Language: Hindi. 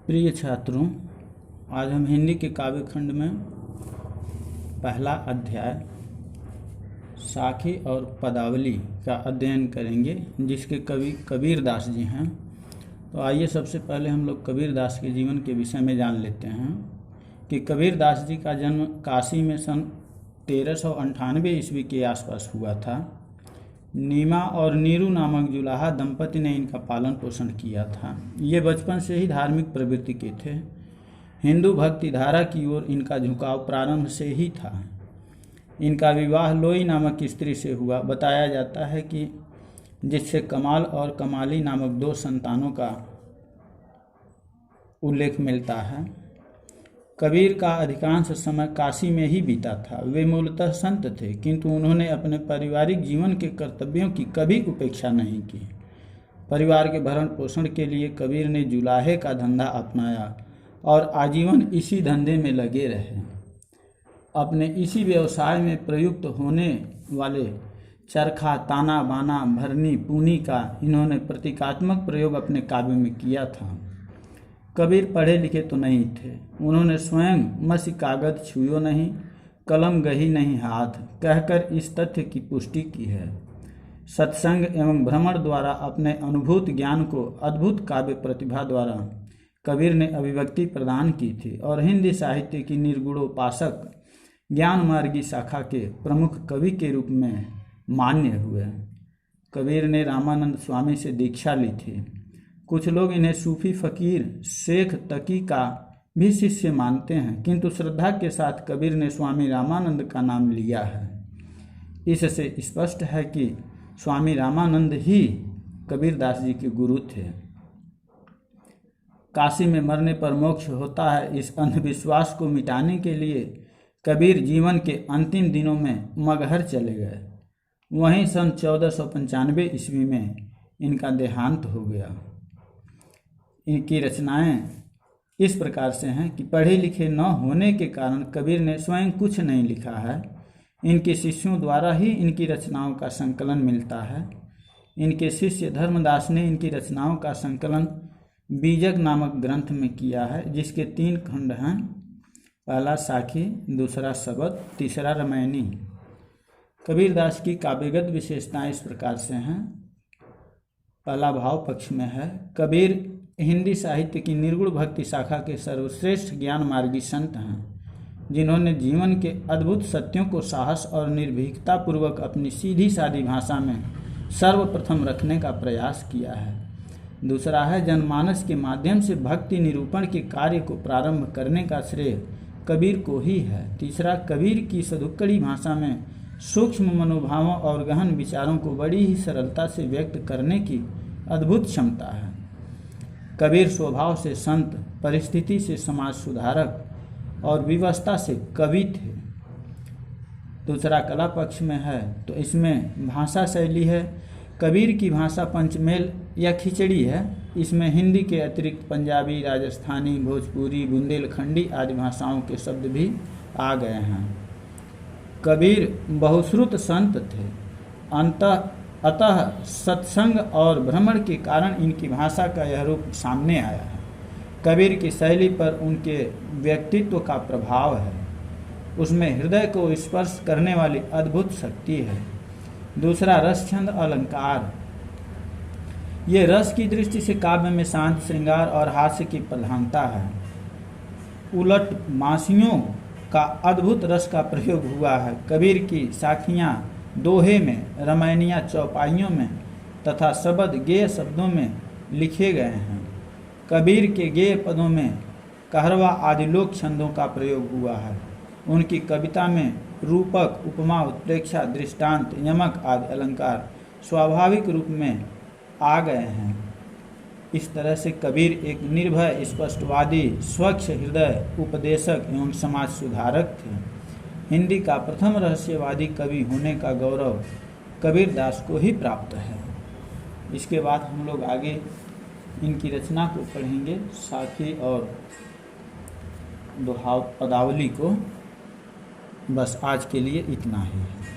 प्रिय छात्रों, आज हम हिंदी के काव्य खंड में पहला अध्याय साखी और पदावली का अध्ययन करेंगे, जिसके कवि कबीर दास जी हैं। तो आइए सबसे पहले हम लोग कबीर दास के जीवन के विषय में जान लेते हैं कि कबीर दास जी का जन्म काशी में सन 1398 ईस्वी के आसपास हुआ था। नीमा और नीरू नामक जुलाहा दंपति ने इनका पालन पोषण किया था। ये बचपन से ही धार्मिक प्रवृत्ति के थे। हिंदू भक्ति धारा की ओर इनका झुकाव प्रारंभ से ही था। इनका विवाह लोई नामक स्त्री से हुआ। बताया जाता है कि जिससे कमाल और कमाली नामक 2 संतानों का उल्लेख मिलता है। कबीर का अधिकांश समय काशी में ही बीता था। वे मूलतः संत थे, किंतु उन्होंने अपने पारिवारिक जीवन के कर्तव्यों की कभी उपेक्षा नहीं की। परिवार के भरण पोषण के लिए कबीर ने जुलाहे का धंधा अपनाया और आजीवन इसी धंधे में लगे रहे। अपने इसी व्यवसाय में प्रयुक्त होने वाले चरखा, ताना बाना, भरनी, पूनी का इन्होंने प्रतीकात्मक प्रयोग अपने काव्य में किया था। कबीर पढ़े लिखे तो नहीं थे। उन्होंने स्वयं मसी कागज छुयो नहीं, कलम गही नहीं हाथ कहकर इस तथ्य की पुष्टि की है। सत्संग एवं भ्रमण द्वारा अपने अनुभूत ज्ञान को अद्भुत काव्य प्रतिभा द्वारा कबीर ने अभिव्यक्ति प्रदान की थी और हिंदी साहित्य की निर्गुणोपासक ज्ञान मार्गी शाखा के प्रमुख कवि के रूप में मान्य हुए। कबीर ने रामानंद स्वामी से दीक्षा ली थी। कुछ लोग इन्हें सूफी फकीर शेख तकी का भी शिष्य मानते हैं, किंतु श्रद्धा के साथ कबीर ने स्वामी रामानंद का नाम लिया है। इससे स्पष्ट है कि स्वामी रामानंद ही कबीर दास जी के गुरु थे। काशी में मरने पर मोक्ष होता है, इस अंधविश्वास को मिटाने के लिए कबीर जीवन के अंतिम दिनों में मगहर चले गए। वहीं सन 1495 ईस्वी में इनका देहांत हो गया। इनकी रचनाएं इस प्रकार से हैं कि पढ़े लिखे न होने के कारण कबीर ने स्वयं कुछ नहीं लिखा है। इनके शिष्यों द्वारा ही इनकी रचनाओं का संकलन मिलता है। इनके शिष्य धर्मदास ने इनकी रचनाओं का संकलन बीजक नामक ग्रंथ में किया है, जिसके 3 खंड हैं। पहला साखी, दूसरा शबद, तीसरा रामायणी। कबीर दास की काव्यगत विशेषताएं इस प्रकार से हैं। पहला भाव पक्ष में है। कबीर हिंदी साहित्य की निर्गुण भक्ति शाखा के सर्वश्रेष्ठ ज्ञान मार्गी संत हैं, जिन्होंने जीवन के अद्भुत सत्यों को साहस और निर्भीकता पूर्वक अपनी सीधी सादी भाषा में सर्वप्रथम रखने का प्रयास किया है। दूसरा है जनमानस के माध्यम से भक्ति निरूपण के कार्य को प्रारंभ करने का श्रेय कबीर को ही है। तीसरा, कबीर की सधुक्कड़ी भाषा में सूक्ष्म मनोभावों और गहन विचारों को बड़ी ही सरलता से व्यक्त करने की अद्भुत क्षमता है। कबीर स्वभाव से संत, परिस्थिति से समाज सुधारक और विवस्था से कवि थे। दूसरा कला पक्ष में है, तो इसमें भाषा शैली है। कबीर की भाषा पंचमेल या खिचड़ी है। इसमें हिंदी के अतिरिक्त पंजाबी, राजस्थानी, भोजपुरी, बुंदेलखंडी आदि भाषाओं के शब्द भी आ गए हैं। कबीर बहुश्रुत संत थे। अतः सत्संग और भ्रमण के कारण इनकी भाषा का यह रूप सामने आया है। कबीर की शैली पर उनके व्यक्तित्व का प्रभाव है। उसमें हृदय को स्पर्श करने वाली अद्भुत शक्ति है। दूसरा, रस, छंद, अलंकार। ये रस की दृष्टि से काव्य में शांत, श्रृंगार और हास्य की प्रधानता है। उलट मासियों का अद्भुत रस का प्रयोग हुआ है। कबीर की साखियाँ दोहे में, रामायणियाँ चौपाइयों में तथा शबद गेय शब्दों में लिखे गए हैं। कबीर के गेय पदों में कहरवा आदि लोक छंदों का प्रयोग हुआ है। उनकी कविता में रूपक, उपमा, उत्प्रेक्षा, दृष्टांत, यमक आदि अलंकार स्वाभाविक रूप में आ गए हैं। इस तरह से कबीर एक निर्भय, स्पष्टवादी, स्वच्छ हृदय, उपदेशक एवं समाज सुधारक थे। हिंदी का प्रथम रहस्यवादी कवि होने का गौरव कबीर दास को ही प्राप्त है। इसके बाद हम लोग आगे इनकी रचना को पढ़ेंगे, साखी और दोहा पदावली को। बस आज के लिए इतना ही है।